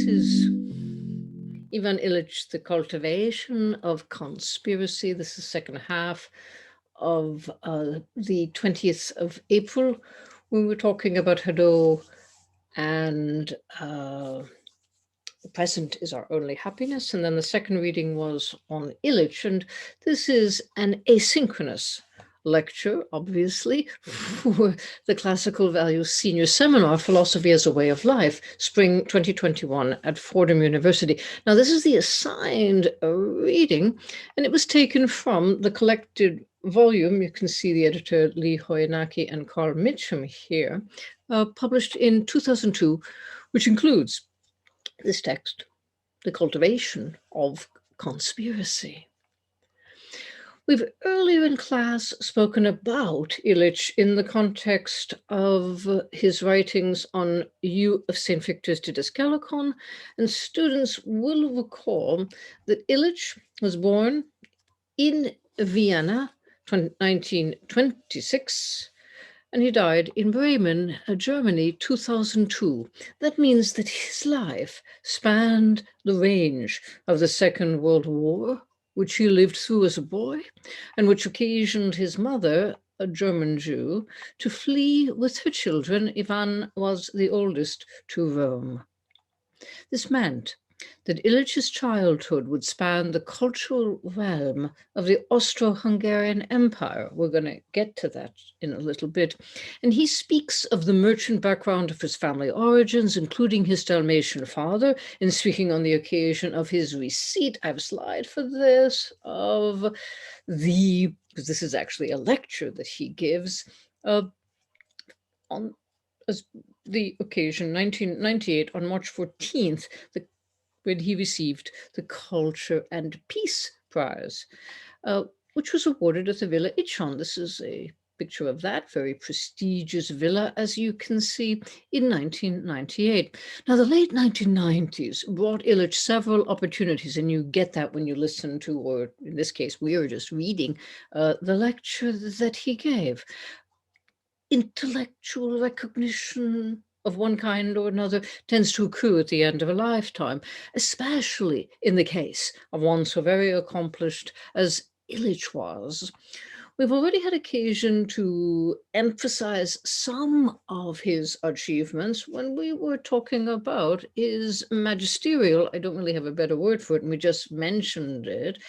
is Ivan Illich, The Cultivation of Conspiracy. This is the second half of the 20th of April. We were talking about Hadot and the present is our only happiness. And then the second reading was on Illich. And this is an asynchronous lecture, obviously, for the Classical Values Senior Seminar, Philosophy as a Way of Life, Spring 2021 at Fordham University. Now, this is the assigned reading, and it was taken from the collected volume. You can see the editor Lee Hoyanaki and Carl Mitchum here, published in 2002, which includes this text, The Cultivation of Conspiracy. We've earlier in class spoken about Illich in the context of his writings on U of St. Victor's Didascalicon, and students will recall that Illich was born in Vienna, 1926, and he died in Bremen, Germany, 2002. That means that his life spanned the range of the Second World War, which he lived through as a boy, and which occasioned his mother, a German Jew, to flee with her children. Ivan was the oldest, to Rome. This meant that Illich's childhood would span the cultural realm of the Austro-Hungarian Empire. We're going to get to that in a little bit. And he speaks of the merchant background of his family origins, including his Dalmatian father, in speaking on the occasion of his receipt, I have a slide for this, of the, because this is actually a lecture that he gives, on as the occasion, 1998, on March 14th, when he received the Culture and Peace Prize, which was awarded at the Villa Ichon. This is a picture of that very prestigious villa, as you can see, in 1998. Now, the late 1990s brought Illich several opportunities, and you get that when you listen to, or in this case, we are just reading the lecture that he gave. Intellectual recognition of one kind or another tends to occur at the end of a lifetime, especially in the case of one so very accomplished as Illich was. We've already had occasion to emphasize some of his achievements when we were talking about his magisterial, I don't really have a better word for it, and we just mentioned it,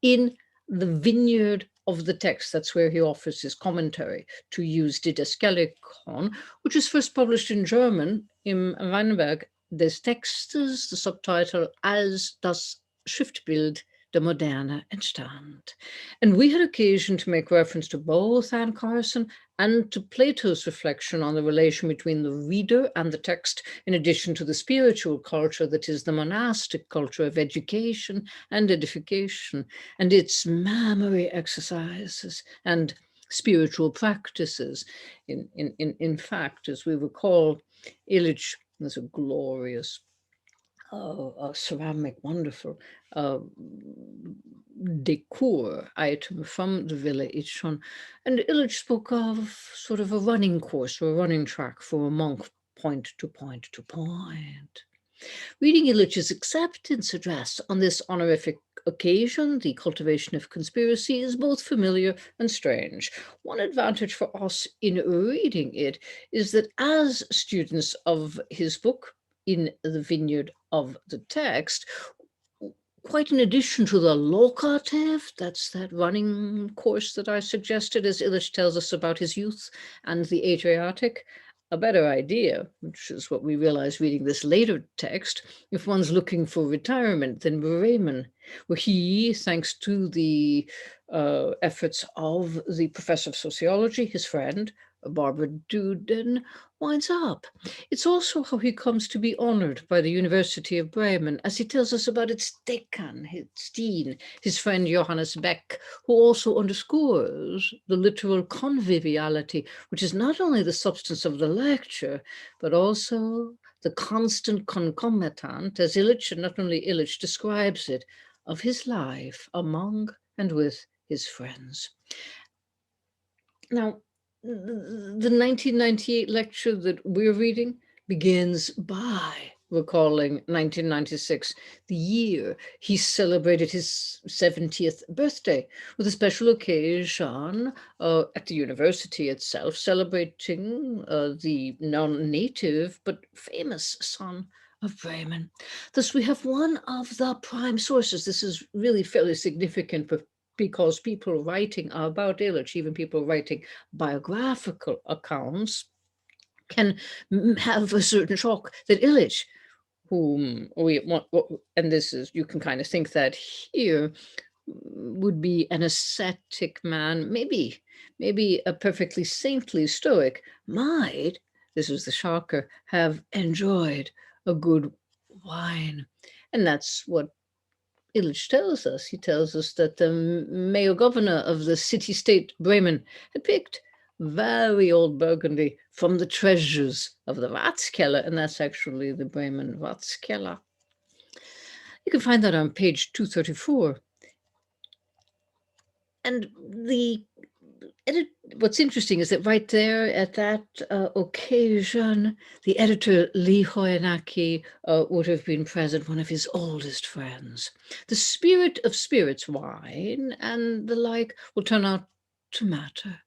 in the vineyard of the text. That's where he offers his commentary, To Use Didascalicon, which was first published in German, Im Weinberg des Textes, the subtitle Als das Schriftbild der Moderne entstand. And we had occasion to make reference to both Anne Carson and to Plato's reflection on the relation between the reader and the text, in addition to the spiritual culture that is the monastic culture of education and edification, and its memory exercises and spiritual practices. In fact, as we recall, Illich was a glorious ceramic, wonderful decor item from the Villa Ichon. And Illich spoke of sort of a running course or a running track for a monk, point to point to point. Reading Illich's acceptance address on this honorific occasion, The Cultivation of Conspiracy, is both familiar and strange. One advantage for us in reading it is that as students of his book, In the Vineyard of the Text, quite in addition to the locative, that's that running course that I suggested, as Illich tells us about his youth, and the Adriatic, a better idea, which is what we realize reading this later text, if one's looking for retirement, than Bremen, where he, thanks to the efforts of the professor of sociology, his friend, Barbara Duden, winds up. It's also how he comes to be honored by the University of Bremen, as he tells us about its decan, its dean, his friend Johannes Beck, who also underscores the literal conviviality, which is not only the substance of the lecture, but also the constant concomitant, as Illich, and not only Illich, describes it, of his life among and with his friends. Now, the 1998 lecture that we're reading begins by recalling 1996, the year he celebrated his 70th birthday, with a special occasion at the university itself, celebrating the non-native but famous son of Bremen. Thus, we have one of the prime sources. This is really fairly significant because people writing about Illich, even people writing biographical accounts, can have a certain shock that Illich, whom we want, and this is, you can kind of think that here, would be an ascetic man, maybe a perfectly saintly stoic, might, this was the shocker, have enjoyed a good wine. And that's what Illich tells us. He tells us that the mayor governor of the city-state Bremen had picked very old Burgundy from the treasures of the Ratskeller, and that's actually the Bremen Ratskeller. You can find that on page 234. And what's interesting is that right there at that occasion, the editor Lee Hoyanaki would have been present, one of his oldest friends. The spirit of spirits, wine, and the like will turn out to matter.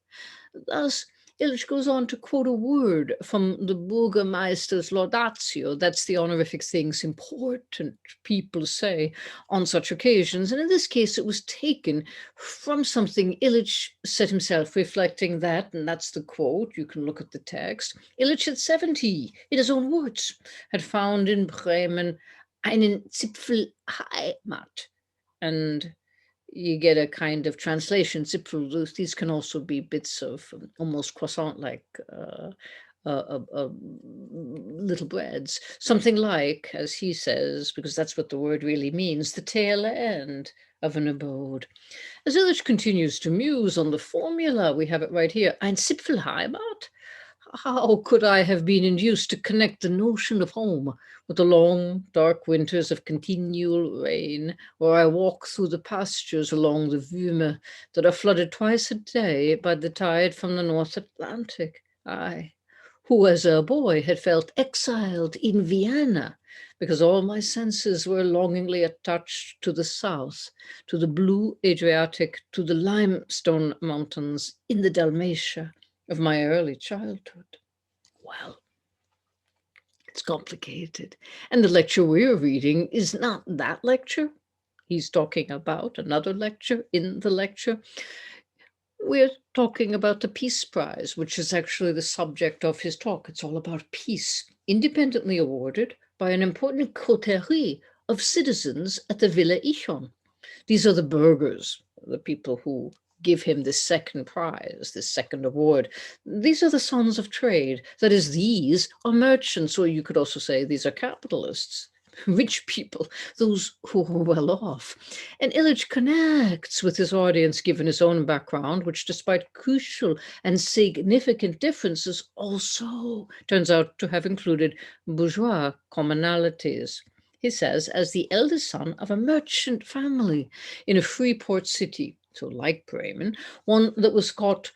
Thus, Illich goes on to quote a word from the Burgermeister's Laudatio. That's the honorific things important people say on such occasions. And in this case, it was taken from something Illich said himself, reflecting that, and that's the quote, you can look at the text. Illich at 70, in his own words, had found in Bremen einen Zipfel Heimat. And you get a kind of translation. Zipfel, these can also be bits of almost croissant-like little breads. Something like, as he says, because that's what the word really means, the tail end of an abode. As Illich continues to muse on the formula, we have it right here, ein Zipfelheimat? How could I have been induced to connect the notion of home with the long, dark winters of continual rain, where I walk through the pastures along the Würme that are flooded twice a day by the tide from the North Atlantic? I, who as a boy had felt exiled in Vienna, because all my senses were longingly attached to the south, to the blue Adriatic, to the limestone mountains in the Dalmatia of my early childhood. Well, it's complicated. And the lecture we're reading is not that lecture. He's talking about another lecture in the lecture. We're talking about the Peace Prize, which is actually the subject of his talk. It's all about peace, independently awarded by an important coterie of citizens at the Villa Ichon. These are the burghers, the people who give him this second prize, this second award. These are the sons of trade. That is, these are merchants, or you could also say these are capitalists, rich people, those who are well off. And Illich connects with his audience, given his own background, which, despite crucial and significant differences, also turns out to have included bourgeois commonalities. He says, as the eldest son of a merchant family in a free port city, so like Bremen, one that was caught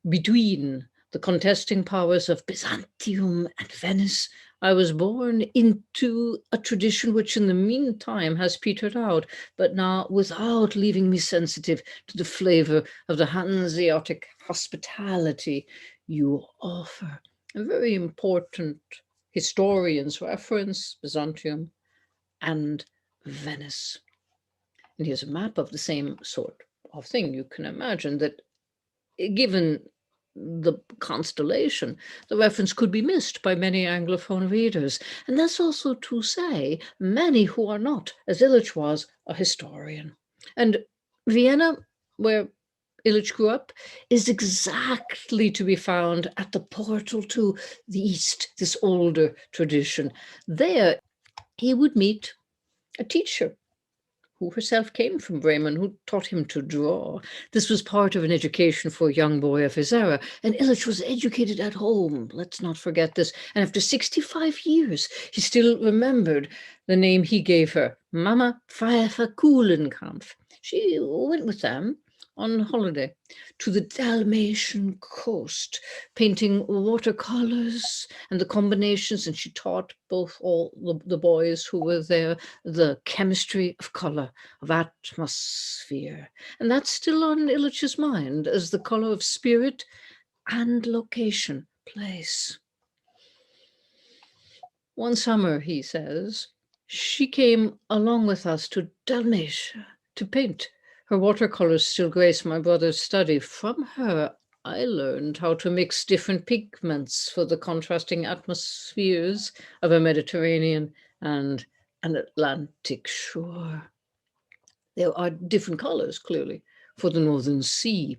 between the contesting powers of Byzantium and Venice, I was born into a tradition which in the meantime has petered out, but now without leaving me sensitive to the flavor of the Hanseatic hospitality you offer. A very important historian's reference, Byzantium and Venice. And here's a map of the same sort of thing. You can imagine that given the constellation, the reference could be missed by many Anglophone readers. And that's also to say many who are not, as Illich was, a historian. And Vienna, where Illich grew up, is exactly to be found at the portal to the East, this older tradition. There he would meet a teacher who herself came from Bremen, who taught him to draw. This was part of an education for a young boy of his era, and Illich was educated at home. Let's not forget this. And after 65 years, he still remembered the name he gave her, Mama Pfeiffer Kuhlenkampf. She went with them on holiday to the Dalmatian coast, painting watercolors and the combinations. And she taught both all the boys who were there the chemistry of color, of atmosphere. And that's still on Illich's mind as the color of spirit and location, place. One summer, he says, she came along with us to Dalmatia to paint. Her watercolors still grace my brother's study. From her, I learned how to mix different pigments for the contrasting atmospheres of a Mediterranean and an Atlantic shore. There are different colors, clearly, for the Northern Sea.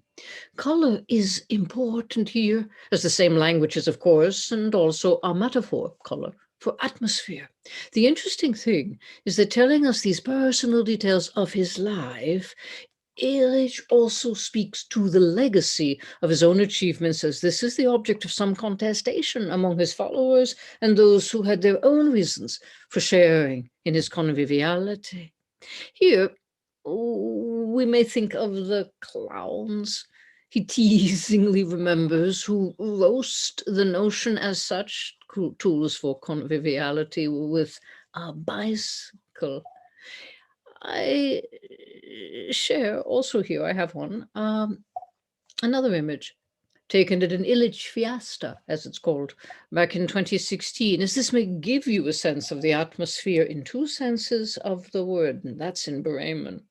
Color is important here, as the same language is, of course, and also a metaphor, color, for atmosphere. The interesting thing is that telling us these personal details of his life, Illich also speaks to the legacy of his own achievements, as this is the object of some contestation among his followers and those who had their own reasons for sharing in his conviviality. Here, we may think of the clowns he teasingly remembers, who roast the notion as such, tools for conviviality with a bicycle. I share also here, I have one, another image taken at an Illich Fiesta, as it's called, back in 2016, as this may give you a sense of the atmosphere in two senses of the word, and that's in Bremen.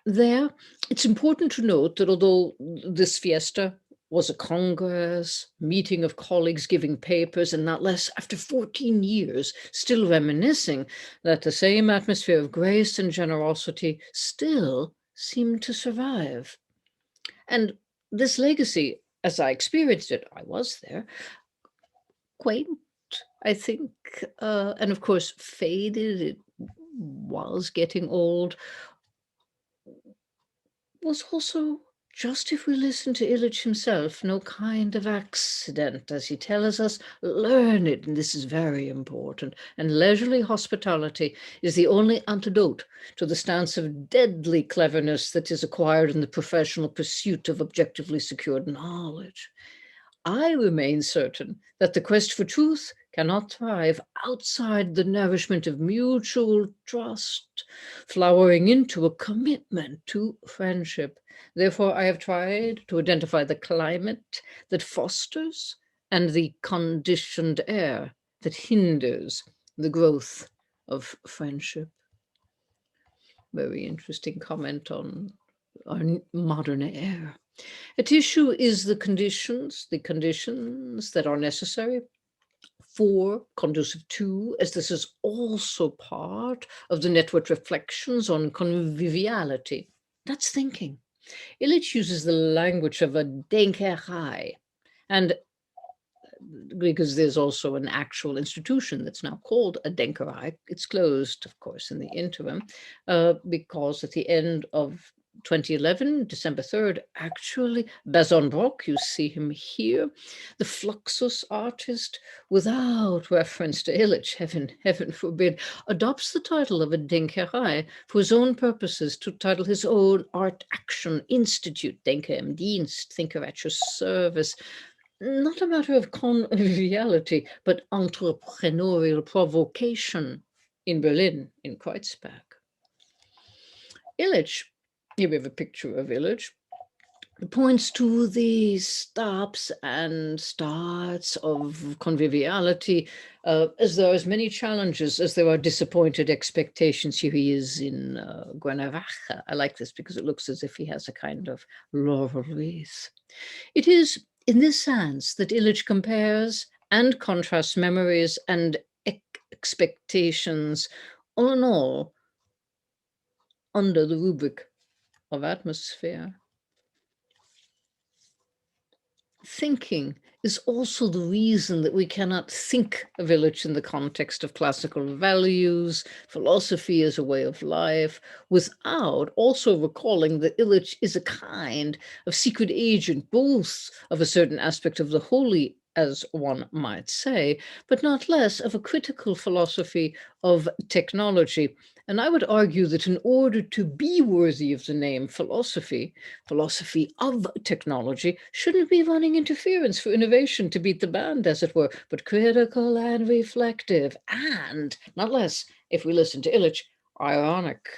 There, it's important to note that although this fiesta was a congress, meeting of colleagues giving papers, and not less after 14 years, still reminiscing, that the same atmosphere of grace and generosity still seemed to survive. And this legacy, as I experienced it, I was there, quaint, I think, and of course faded, it was getting old, was also, just if we listen to Illich himself, no kind of accident, as he tells us, learn it, and this is very important, and leisurely hospitality is the only antidote to the stance of deadly cleverness that is acquired in the professional pursuit of objectively secured knowledge. I remain certain that the quest for truth cannot thrive outside the nourishment of mutual trust, flowering into a commitment to friendship. Therefore, I have tried to identify the climate that fosters and the conditioned air that hinders the growth of friendship. Very interesting comment on our modern air. At issue is the conditions that are necessary for, conducive to, as this is also part of the network reflections on conviviality. That's thinking. Illich uses the language of a denkerei, and because there's also an actual institution that's now called a denkerei. It's closed, of course, in the interim, because at the end of 2011, December 3rd, actually, Bazon Brock, you see him here, the Fluxus artist, without reference to Illich, heaven forbid, adopts the title of a denkerei for his own purposes to title his own art action institute, Denker im Dienst, Thinker at your service. Not a matter of conviviality, but entrepreneurial provocation in Berlin, in Kreuzberg. Illich, here we have a picture of Illich, points to the stops and starts of conviviality, as there are as many challenges as there are disappointed expectations. Here he is in Guanajuato. I like this because it looks as if he has a kind of laurel wreath. It is in this sense that Illich compares and contrasts memories and expectations, all in all, under the rubric of atmosphere. Thinking is also the reason that we cannot think of Illich in the context of classical values, philosophy as a way of life, without also recalling that Illich is a kind of secret agent, both of a certain aspect of the holy as one might say, but not less of a critical philosophy of technology. And I would argue that in order to be worthy of the name philosophy, philosophy of technology shouldn't be running interference for innovation to beat the band, as it were, but critical and reflective, and not less, if we listen to Illich, ironic.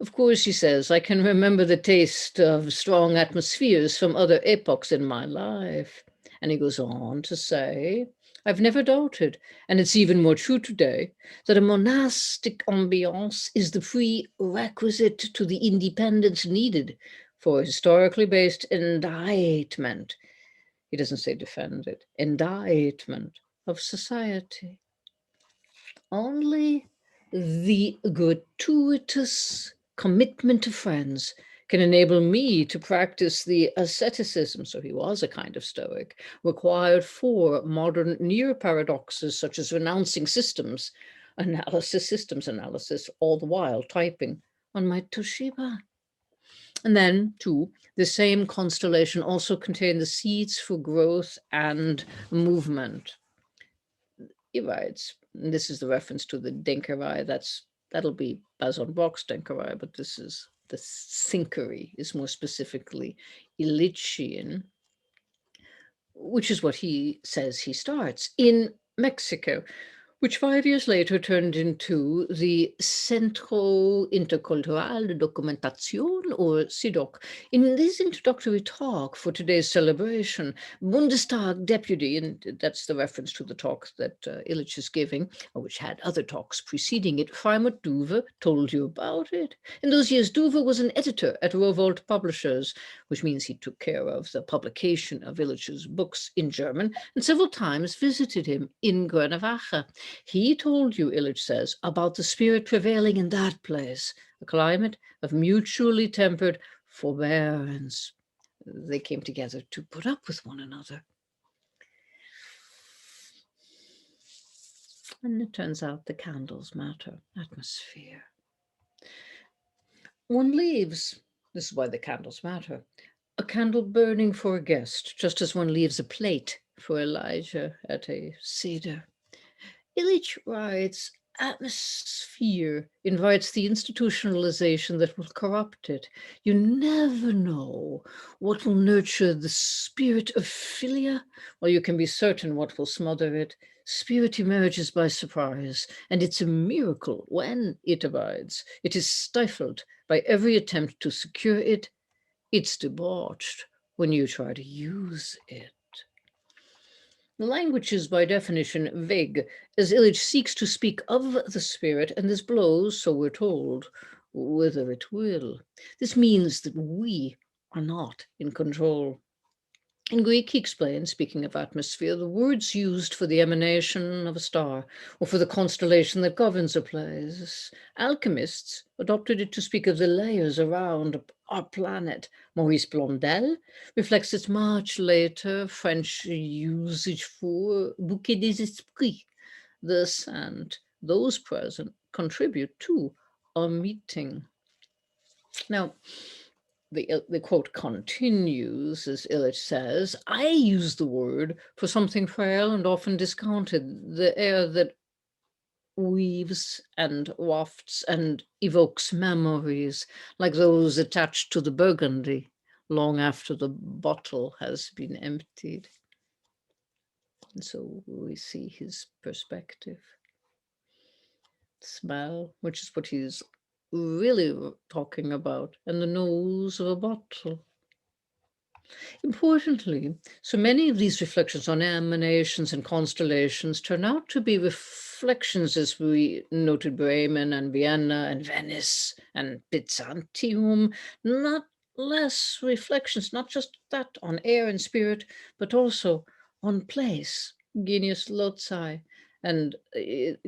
Of course, he says, I can remember the taste of strong atmospheres from other epochs in my life. And he goes on to say, I've never doubted, and it's even more true today, that a monastic ambiance is the prerequisite to the independence needed for historically based indictment. He doesn't say defended, indictment of society. Only the gratuitous commitment to friends can enable me to practice the asceticism, so he was a kind of Stoic, required for modern near-paradoxes such as renouncing systems analysis, all the while typing on my Toshiba. And then, too, the same constellation also contained the seeds for growth and movement. He writes, and this is the reference to the Denkerei, that'll be Bazon Box Denkerei, but this is the Thinkery, is more specifically Illichian, which is what he says he starts in Mexico, which 5 years later turned into the Centro Intercultural de Documentación, or CIDOC. In this introductory talk for today's celebration, Bundestag deputy, and that's the reference to the talk that Illich is giving, which had other talks preceding it, Freimut Duve told you about it. In those years, Duve was an editor at Rowohlt Publishers, which means he took care of the publication of Illich's books in German, and several times visited him in Cuernavaca. He told you, Illich says, about the spirit prevailing in that place, a climate of mutually tempered forbearance. They came together to put up with one another. And it turns out the candles matter, atmosphere. One leaves, this is why the candles matter, a candle burning for a guest, just as one leaves a plate for Elijah at a Seder. Illich writes, atmosphere invites the institutionalization that will corrupt it. You never know what will nurture the spirit of philia, or you can be certain what will smother it. Spirit emerges by surprise, and it's a miracle when it abides. It is stifled by every attempt to secure it. It's debauched when you try to use it. The language is by definition vague, as Illich seeks to speak of the spirit, and this blows, so we're told, whither it will. This means that we are not in control. In Greek, he explains, speaking of atmosphere, the words used for the emanation of a star or for the constellation that governs a place. Alchemists adopted it to speak of the layers around our planet. Maurice Blondel reflects its much later French usage for bouquet des esprits, the scent. Those present contribute to our meeting. Now, the quote continues, as Illich says, I use the word for something frail and often discounted, the air that weaves and wafts and evokes memories like those attached to the burgundy long after the bottle has been emptied. And so we see his perspective. Smell, which is what he's really talking about, and the nose of a bottle. Importantly, so many of these reflections on emanations and constellations turn out to be reflections, as we noted, Bremen and Vienna and Venice and Byzantium, not less reflections, not just that on air and spirit, but also on place, Genius Loci. And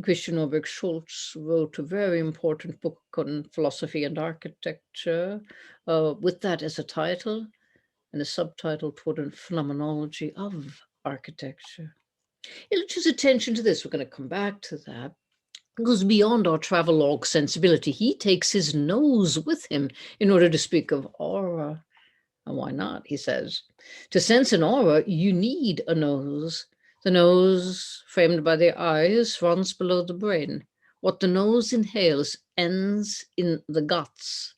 Christian Norberg Schultz wrote a very important book on philosophy and architecture, with that as a title and a subtitle toward a phenomenology of architecture. Illich's attention to this, we're going to come back to that, goes beyond our travelogue sensibility. He takes his nose with him in order to speak of aura. And why not? He says. To sense an aura, you need a nose. The nose, framed by the eyes, runs below the brain. What the nose inhales ends in the guts.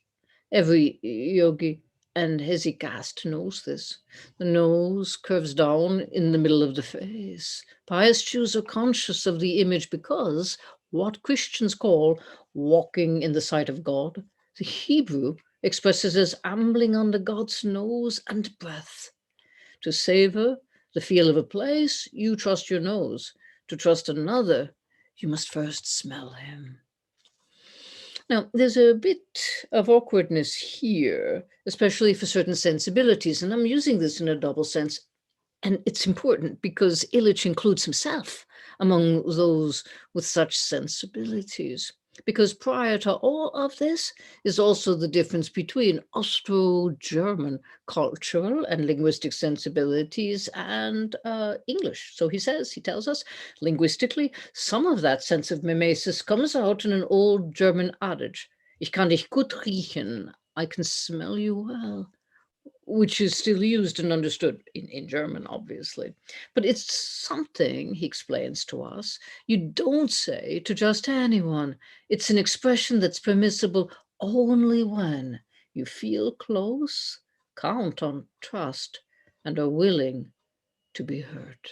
Every yogi and hesychast knows this. The nose curves down in the middle of the face. Pious Jews are conscious of the image because what Christians call walking in the sight of God, the Hebrew expresses as ambling under God's nose and breath. To savor the feel of a place, you trust your nose. To trust another, you must first smell him. Now, there's a bit of awkwardness here, especially for certain sensibilities, and I'm using this in a double sense. And it's important because Illich includes himself among those with such sensibilities. Because prior to all of this is also the difference between Austro-German cultural and linguistic sensibilities and English. So he tells us, linguistically, some of that sense of mimesis comes out in an old German adage, Ich kann dich gut riechen, I can smell you well, which is still used and understood in German, obviously. But it's something, he explains to us, you don't say to just anyone. It's an expression that's permissible only when you feel close, count on trust, and are willing to be heard.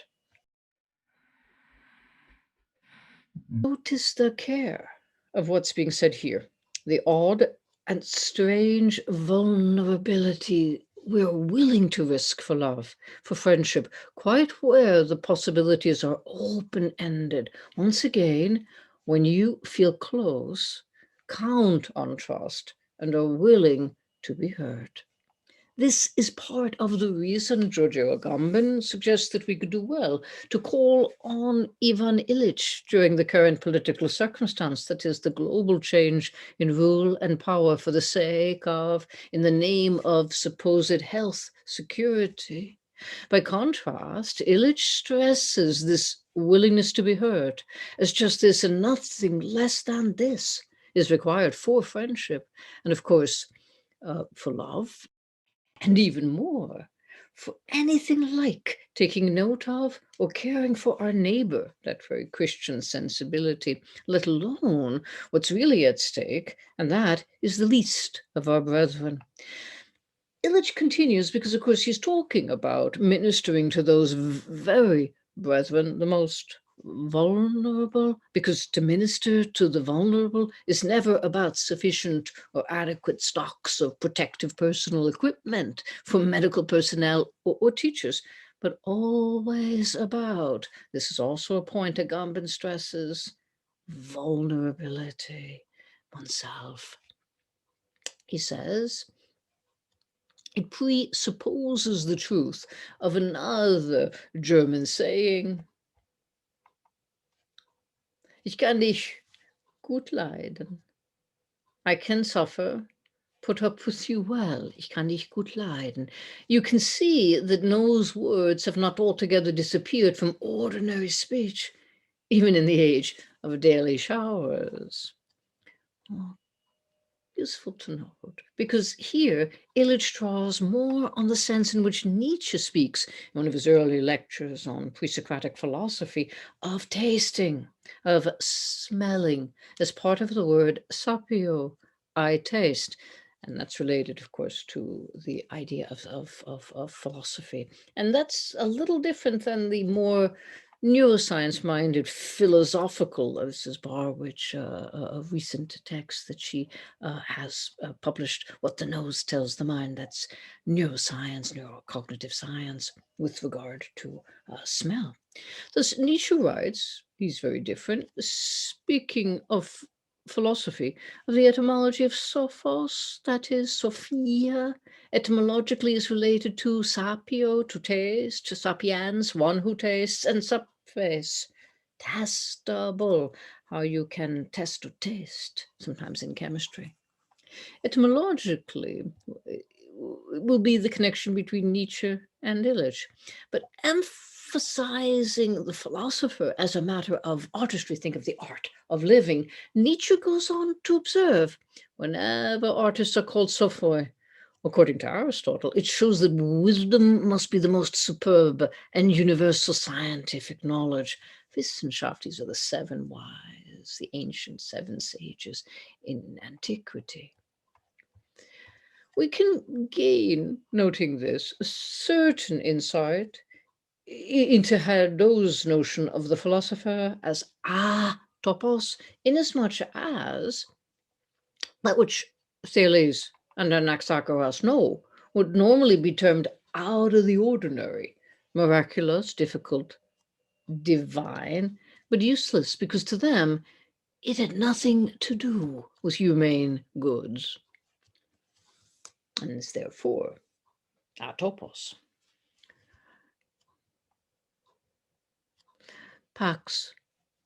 Notice the care of what's being said here, the odd and strange vulnerability we're willing to risk for love, for friendship, quite where the possibilities are open-ended. Once again, when you feel close, count on trust, and are willing to be heard. This is part of the reason Giorgio Agamben suggests that we could do well to call on Ivan Illich during the current political circumstance, that is, the global change in rule and power for the sake of, in the name of supposed health security. By contrast, Illich stresses this willingness to be heard as just this and nothing less than this is required for friendship and, of course, for love. And even more, for anything like taking note of or caring for our neighbor, that very Christian sensibility, let alone what's really at stake, and that is the least of our brethren. Illich continues because, of course, he's talking about ministering to those very brethren, the most vulnerable, because to minister to the vulnerable is never about sufficient or adequate stocks of protective personal equipment for medical personnel or teachers, but always about, this is also a point Agamben stresses, vulnerability, oneself. He says, it presupposes the truth of another German saying, Ich kann dich gut leiden. I can suffer, put up with you well. Ich kann dich gut leiden. You can see that those words have not altogether disappeared from ordinary speech, even in the age of daily showers. Oh, useful to note, because here Illich draws more on the sense in which Nietzsche speaks in one of his early lectures on pre-Socratic philosophy of tasting, of smelling, as part of the word sapio, I taste. And that's related, of course, to the idea of philosophy. And that's a little different than the more neuroscience-minded philosophical, this is Barwich, a recent text that she has published, What the Nose Tells the Mind. That's neuroscience, neurocognitive science with regard to smell. Thus, Nietzsche writes, he's very different, speaking of philosophy, of the etymology of sophos, that is, Sophia, etymologically is related to sapio, to taste, to sapiens, one who tastes, and sapes, testable, how you can test or taste, sometimes in chemistry. Etymologically, will be the connection between Nietzsche and Illich, but emphasizing the philosopher as a matter of artistry, think of the art of living, Nietzsche goes on to observe, whenever artists are called sophoi, According to Aristotle, it shows that wisdom must be the most superb and universal scientific knowledge. Wissenschafties are the seven wise, the ancient seven sages in antiquity. We can gain, noting this, a certain insight into Hadot's notion of the philosopher as topos, inasmuch as that which Thales and Anaxagoras know would normally be termed out of the ordinary, miraculous, difficult, divine, but useless, because to them it had nothing to do with humane goods, and is therefore atopos. Pax,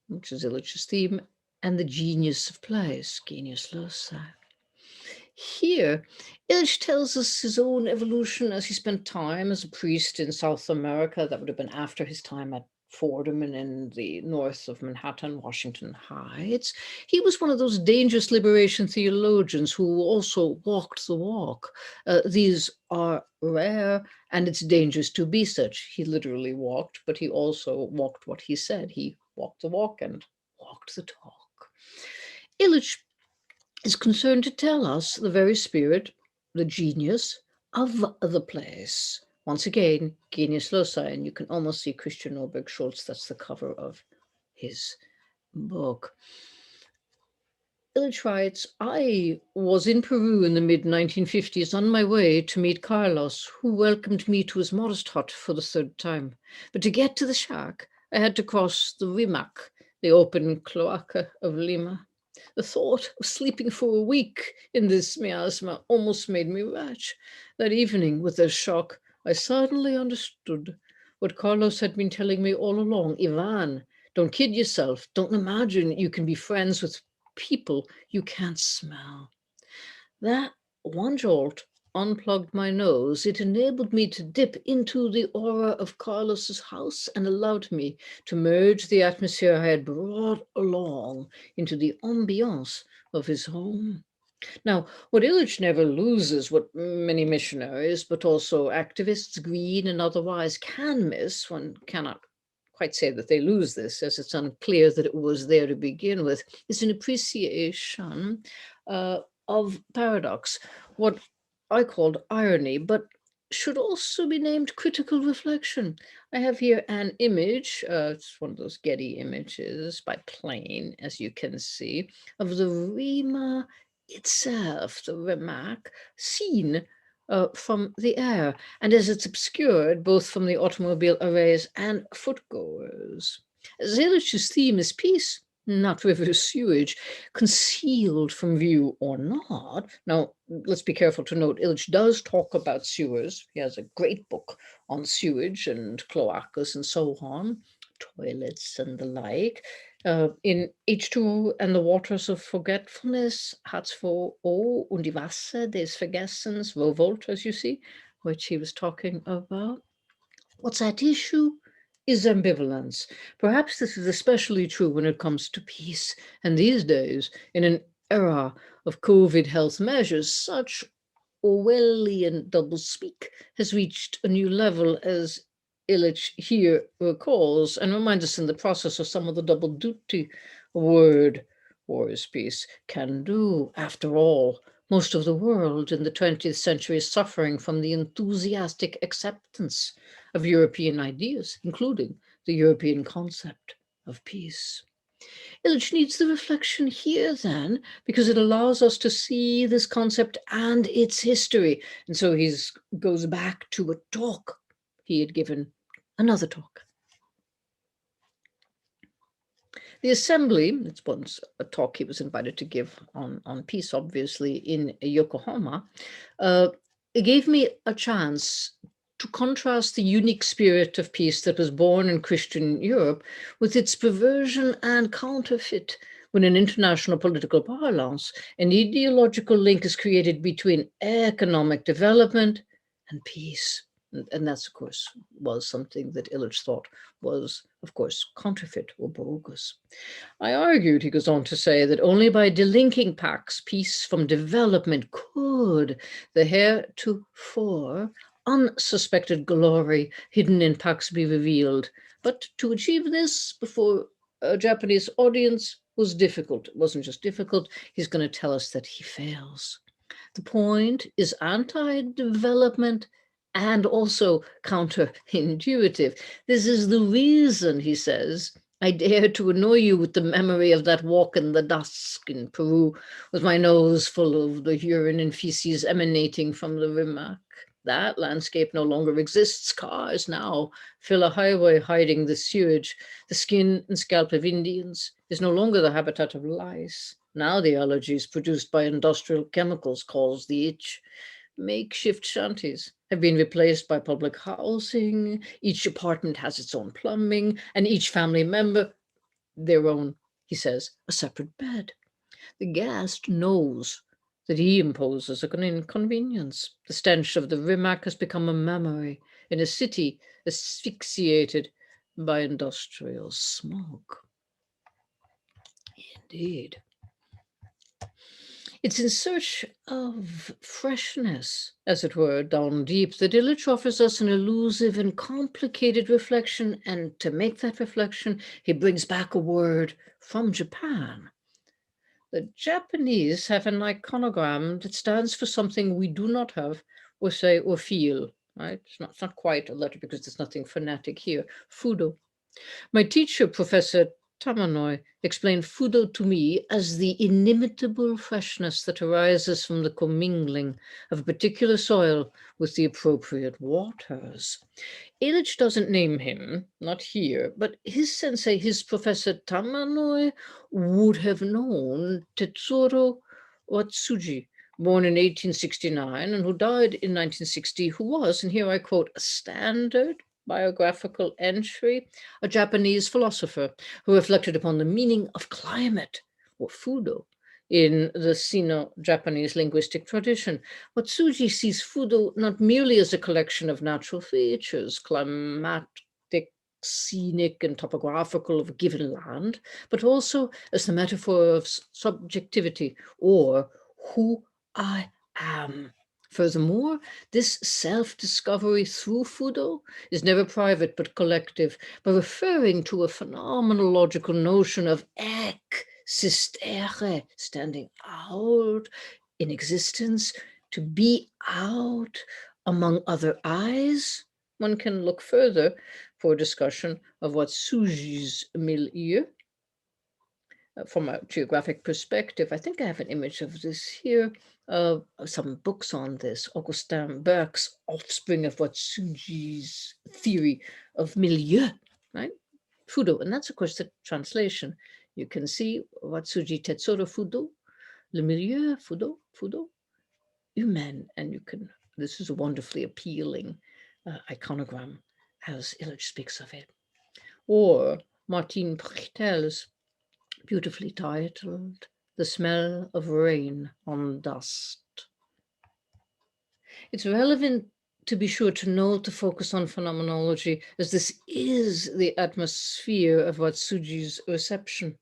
which is Illich's theme, and the genius of place, genius loci. Here, Illich tells us his own evolution as he spent time as a priest in South America. That would have been after his time at Fordham and in the north of Manhattan, Washington Heights. He was one of those dangerous liberation theologians who also walked the walk. These are rare, and it's dangerous to be such. He literally walked, but he also walked what he said. He walked the walk and walked the talk. Illich is concerned to tell us the very spirit, the genius of the place. Once again, genius loci, and you can almost see Christian Norberg Schultz. That's the cover of his book. Illich writes, I was in Peru in the mid-1950s on my way to meet Carlos, who welcomed me to his modest hut for the third time. But to get to the shack, I had to cross the Rimac, the open cloaca of Lima. The thought of sleeping for a week in this miasma almost made me rash. That evening, with a shock, I suddenly understood what Carlos had been telling me all along. Ivan, don't kid yourself. Don't imagine you can be friends with people you can't smell. That one jolt unplugged my nose. It enabled me to dip into the aura of Carlos's house and allowed me to merge the atmosphere I had brought along into the ambiance of his home. Now, what Illich never loses, what many missionaries, but also activists, green and otherwise, can miss, one cannot quite say that they lose this, as it's unclear that it was there to begin with, is an appreciation of paradox, what I called irony, but should also be named critical reflection. I have here an image, it's one of those Getty images by plane, as you can see, of the Rima itself, the Rimac, seen from the air, and as it's obscured both from the automobile arrays and footgoers. Zelich's theme is peace, not river sewage, concealed from view or not. Now, let's be careful to note, Illich does talk about sewers. He has a great book on sewage and cloacas and so on, toilets and the like. In H2O and the Waters of Forgetfulness, H2O und die Wasser des Vergessens, Revolt, as you see, which he was talking about. What's at issue is ambivalence. Perhaps this is especially true when it comes to peace. And these days, in an era of COVID health measures, such Orwellian doublespeak has reached a new level, as Illich here recalls, and reminds us in the process of some of the double duty word war is peace can do. After all, most of the world in the 20th century is suffering from the enthusiastic acceptance of European ideas, including the European concept of peace. Illich needs the reflection here then, because it allows us to see this concept and its history. And so he goes back to a talk he had given, another talk. The assembly, it's once a talk he was invited to give on peace, obviously, in Yokohama, it gave me a chance to contrast the unique spirit of peace that was born in Christian Europe with its perversion and counterfeit when in international political parlance, an ideological link is created between economic development and peace. And that's, of course, was something that Illich thought was, of course, counterfeit or bogus. I argued, he goes on to say, that only by delinking Pax peace from development could the heretofore unsuspected glory hidden in Pax be revealed. But to achieve this before a Japanese audience was difficult. It wasn't just difficult, he's going to tell us that he fails. The point is anti-development and also counterintuitive. This is the reason, he says, I dare to annoy you with the memory of that walk in the dusk in Peru, with my nose full of the urine and feces emanating from the rimac. That landscape no longer exists. Cars now fill a highway hiding the sewage. The skin and scalp of Indians is no longer the habitat of lice. Now the allergies produced by industrial chemicals cause the itch. Makeshift shanties have been replaced by public housing. Each apartment has its own plumbing, and each family member their own, he says, a separate bed. The guest knows that he imposes an inconvenience. The stench of the rimac has become a memory in a city asphyxiated by industrial smoke. Indeed. It's in search of freshness, as it were, down deep, that Illich offers us an elusive and complicated reflection, and to make that reflection, he brings back a word from Japan. The Japanese have an iconogram that stands for something we do not have, or say, or feel, right? It's not quite a letter because there's nothing phonetic here. Fudo. My teacher, Professor Tamanoi, explained Fudo to me as the inimitable freshness that arises from the commingling of a particular soil with the appropriate waters. Illich doesn't name him, not here, but his sensei, his Professor Tamanoi, would have known Tetsuro Watsuji, born in 1869 and who died in 1960, who was, and here I quote, a standard biographical entry, a Japanese philosopher who reflected upon the meaning of climate, or fudo, in the Sino-Japanese linguistic tradition. Watsuji sees fudo not merely as a collection of natural features, climatic, scenic, and topographical of a given land, but also as the metaphor of subjectivity, or who I am. Furthermore, this self-discovery through fudo is never private but collective, by referring to a phenomenological notion of existere, standing out in existence, to be out among other eyes. One can look further for a discussion of what Suji's milieu from a geographic perspective. I think I have an image of this here, some books on this. Augustin Berg's Offspring of Watsuji's Theory of Milieu, right? Fudo, and that's of course the translation. You can see Watsuji Tetsuro Fudo, Le Milieu, Fudo, Humain, and you can, this is a wonderfully appealing iconogram as Illich speaks of it. Or Martin Prechtel's beautifully titled, The Smell of Rain on Dust. It's relevant to be sure to note the focus on phenomenology, as this is the atmosphere of Watsuji's reception.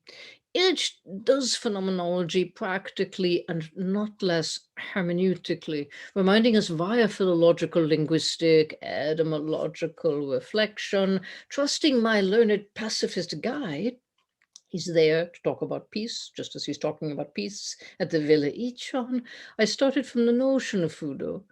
Illich does phenomenology practically and not less hermeneutically, reminding us via philological, linguistic, etymological reflection, trusting my learned pacifist guide. He's there to talk about peace, just as he's talking about peace at the Villa Ichon. I started from the notion of fudo.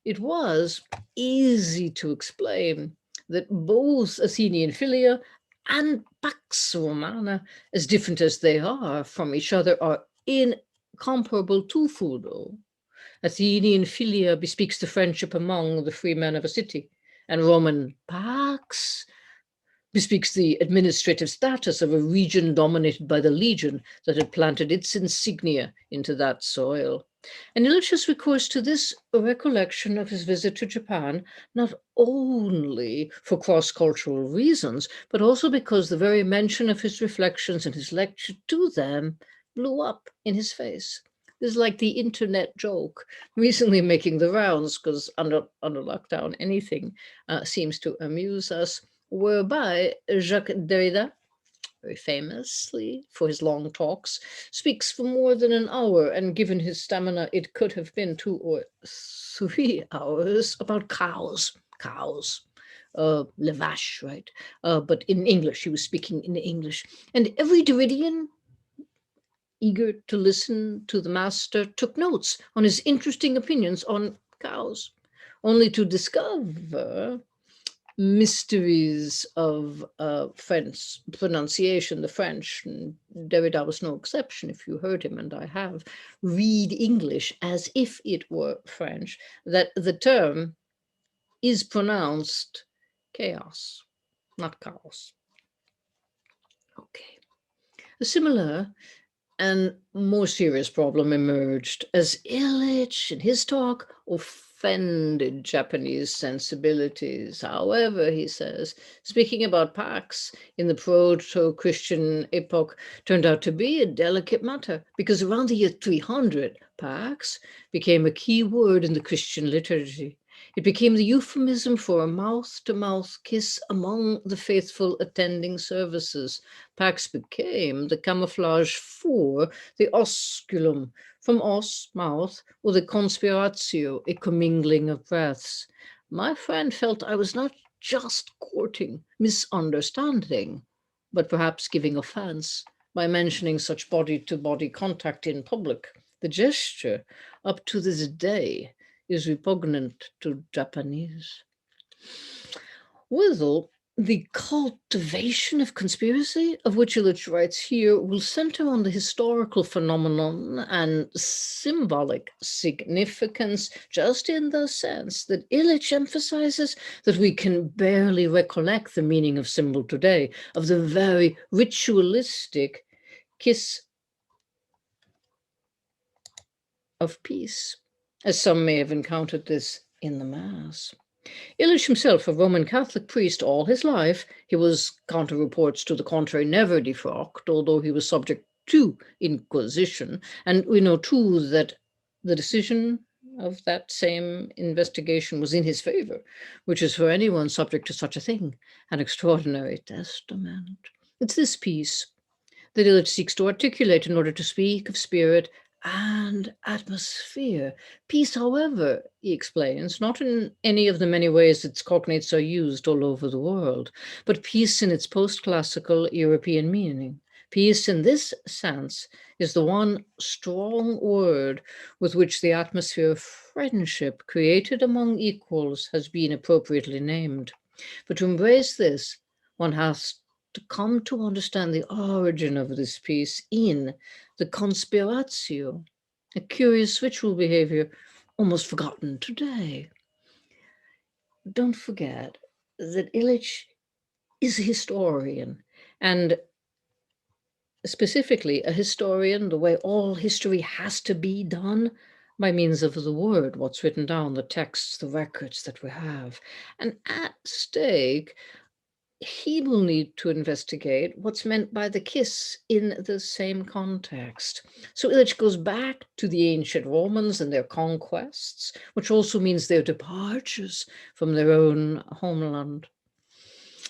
It was easy to explain that both Athenian philia and Pax Romana, as different as they are from each other, are incomparable to fudo. Athenian philia bespeaks the friendship among the free men of a city, and Roman Pax bespeaks the administrative status of a region dominated by the legion that had planted its insignia into that soil. And Illich's recourse to this recollection of his visit to Japan, not only for cross-cultural reasons, but also because the very mention of his reflections and his lecture to them blew up in his face. is like the internet joke recently making the rounds, because under lockdown, anything seems to amuse us, whereby Jacques Derrida, very famously for his long talks, speaks for more than an hour, and given his stamina, it could have been 2 or 3 hours about cows. Cows. Le vache, right? But in English, he was speaking in English. And every Derridian, eager to listen to the master, took notes on his interesting opinions on cows, only to discover mysteries of French pronunciation, the French. And Derrida was no exception. If you heard him, and I have, read English as if it were French, that the term is pronounced chaos, not chaos. Okay. A similar and more serious problem emerged as Illich, in his talk, offended Japanese sensibilities. However, he says, speaking about Pax in the proto-Christian epoch turned out to be a delicate matter, because around the year 300, Pax became a key word in the Christian liturgy. It became the euphemism for a mouth-to-mouth kiss among the faithful attending services. Pax became the camouflage for the osculum, from os, mouth, or the conspiratio, a commingling of breaths. My friend felt I was not just courting misunderstanding, but perhaps giving offense by mentioning such body-to-body contact in public. The gesture, up to this day, is repugnant to Japanese. Withal, the cultivation of conspiracy, of which Illich writes here, will center on the historical phenomenon and symbolic significance, just in the sense that Illich emphasizes that we can barely recollect the meaning of symbol today, of the very ritualistic kiss of peace, as some may have encountered this in the Mass. Illich himself, a Roman Catholic priest all his life, he was, counter reports to the contrary, never defrocked, although he was subject to inquisition. And we know too that the decision of that same investigation was in his favor, which is for anyone subject to such a thing an extraordinary testament. It's this peace that Illich seeks to articulate in order to speak of spirit and atmosphere. Peace, however, he explains, not in any of the many ways its cognates are used all over the world, but peace in its post-classical European meaning. Peace in this sense is the one strong word with which the atmosphere of friendship created among equals has been appropriately named. But to embrace this, one has to come to understand the origin of this peace in the conspiratio, a curious ritual behavior almost forgotten today. Don't forget that Illich is a historian, and specifically a historian the way all history has to be done, by means of the word, what's written down, the texts, the records that we have. And at stake, he will need to investigate what's meant by the kiss in the same context. So Illich goes back to the ancient Romans and their conquests, which also means their departures from their own homeland.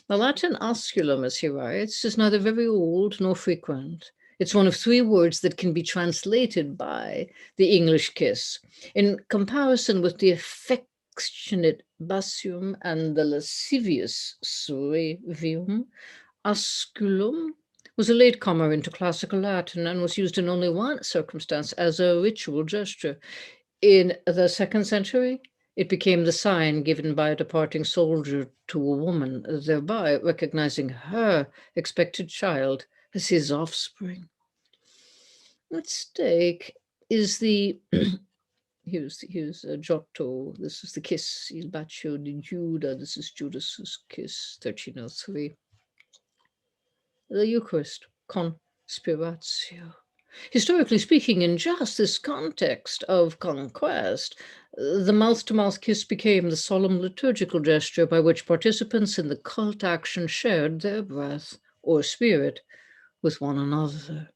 The Latin osculum, as he writes, is neither very old nor frequent. It's one of 3 words that can be translated by the English kiss. In comparison with the affectionate basium and the lascivious suavium, osculum was a latecomer into classical Latin and was used in only one circumstance, as a ritual gesture. In the 2nd century, it became the sign given by a departing soldier to a woman, thereby recognizing her expected child as his offspring. At stake is the here's Giotto. This is the kiss, Il bacio di Giuda. This is Judas's kiss, 1303. The Eucharist, conspiratio. Historically speaking, in just this context of conquest, the mouth-to-mouth kiss became the solemn liturgical gesture by which participants in the cult action shared their breath or spirit with one another.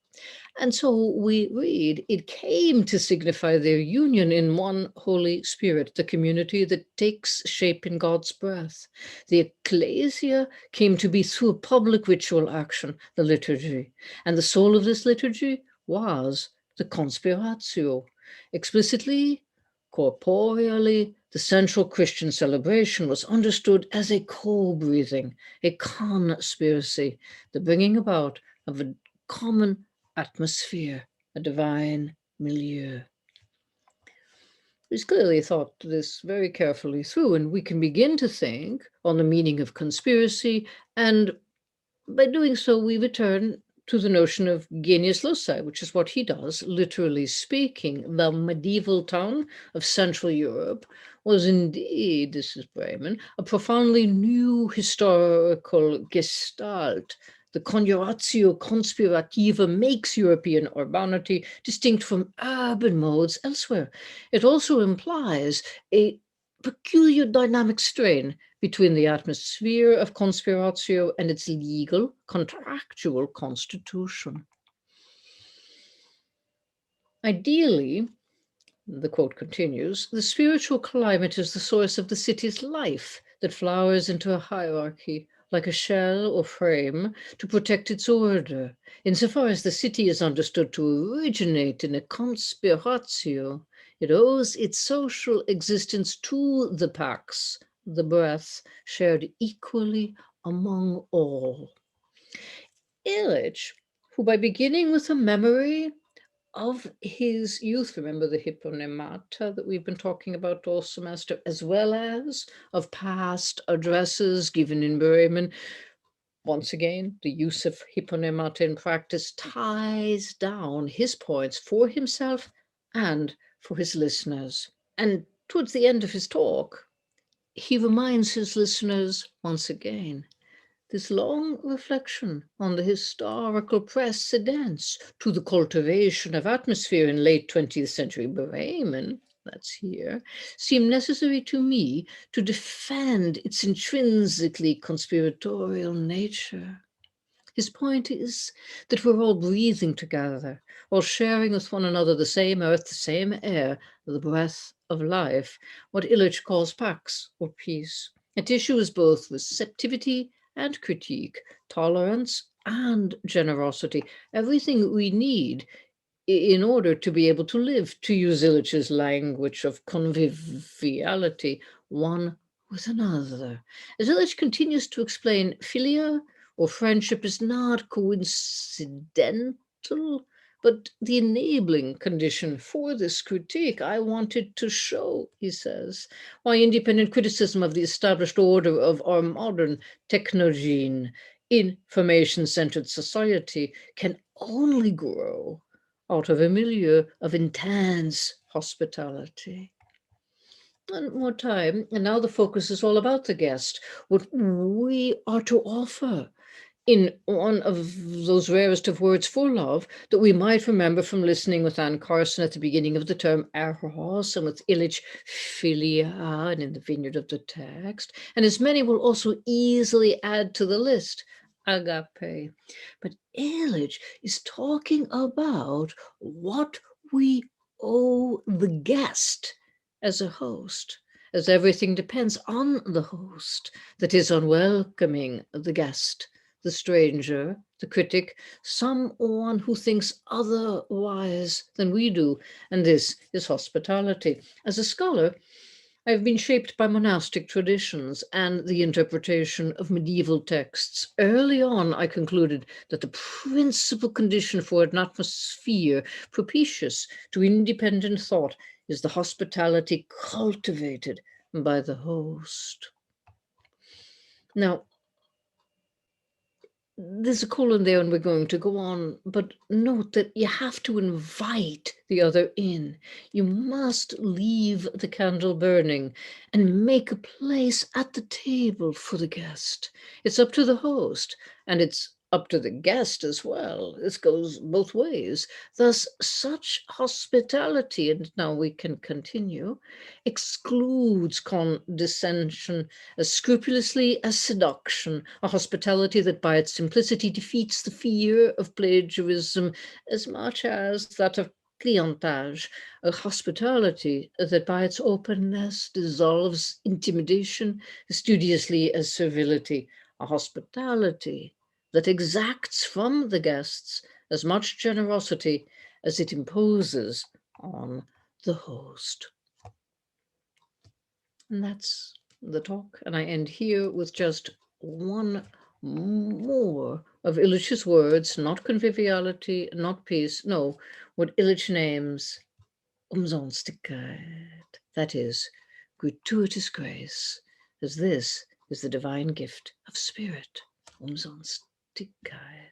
And so we read, it came to signify their union in one Holy Spirit, the community that takes shape in God's breath. The ecclesia came to be through public ritual action, the liturgy. And the soul of this liturgy was the conspiratio. Explicitly, corporeally, the central Christian celebration was understood as a co-breathing, a conspiracy, the bringing about of a common atmosphere, a divine milieu. He's clearly thought this very carefully through, and we can begin to think on the meaning of conspiracy, and by doing so, we return to the notion of genius loci, which is what he does, literally speaking. The medieval town of Central Europe was indeed, this is Bremen, a profoundly new historical gestalt. The conjuratio conspirativa makes European urbanity distinct from urban modes elsewhere. It also implies a peculiar dynamic strain between the atmosphere of conspiratio and its legal, contractual constitution. Ideally, the quote continues, the spiritual climate is the source of the city's life that flowers into a hierarchy, like a shell or frame, to protect its order. Insofar as the city is understood to originate in a conspiratio, it owes its social existence to the pax, the breath, shared equally among all. Illich, who by beginning with a memory of his youth, remember the hyponemata that we've been talking about all semester, as well as of past addresses given in Bremen. Once again, the use of hyponemata in practice ties down his points for himself and for his listeners. And towards the end of his talk, he reminds his listeners once again this long reflection on the historical precedents to the cultivation of atmosphere in late 20th century Bremen, that's here, seemed necessary to me to defend its intrinsically conspiratorial nature. His point is that we're all breathing together, all sharing with one another the same earth, the same air, the breath of life, what Illich calls pax, or peace. At issue is both receptivity and critique, tolerance and generosity, everything we need in order to be able to live, to use Illich's language of conviviality, one with another. As Illich continues to explain, philia or friendship is not coincidental, but the enabling condition for this critique. I wanted to show, he says, why independent criticism of the established order of our modern technogene, information-centered society can only grow out of a milieu of intense hospitality. And more time, and now the focus is all about the guest, what we are to offer in one of those rarest of words for love that we might remember from listening with Anne Carson at the beginning of the term eros, and with Illich philia, and in the vineyard of the text, and as many will also easily add to the list, agape. But Illich is talking about what we owe the guest as a host, as everything depends on the host, that is, on welcoming the guest, the stranger, the critic, someone who thinks otherwise than we do, and this is hospitality. As a scholar, I've been shaped by monastic traditions and the interpretation of medieval texts. Early on, I concluded that the principal condition for an atmosphere propitious to independent thought is the hospitality cultivated by the host. Now, there's a colon there and we're going to go on, but note that you have to invite the other in. You must leave the candle burning and make a place at the table for the guest. It's up to the host, and it's up to the guest as well. This goes both ways. Thus, such hospitality, and now we can continue, excludes condescension as scrupulously as seduction, a hospitality that by its simplicity defeats the fear of plagiarism as much as that of clientage, a hospitality that by its openness dissolves intimidation as studiously as servility, a hospitality that exacts from the guests as much generosity as it imposes on the host. And that's the talk. And I end here with just one more of Illich's words, not conviviality, not peace, no, what Illich names Umsonstlichkeit, that is, gratuitous grace, as this is the divine gift of spirit, Umsonstlichkeit.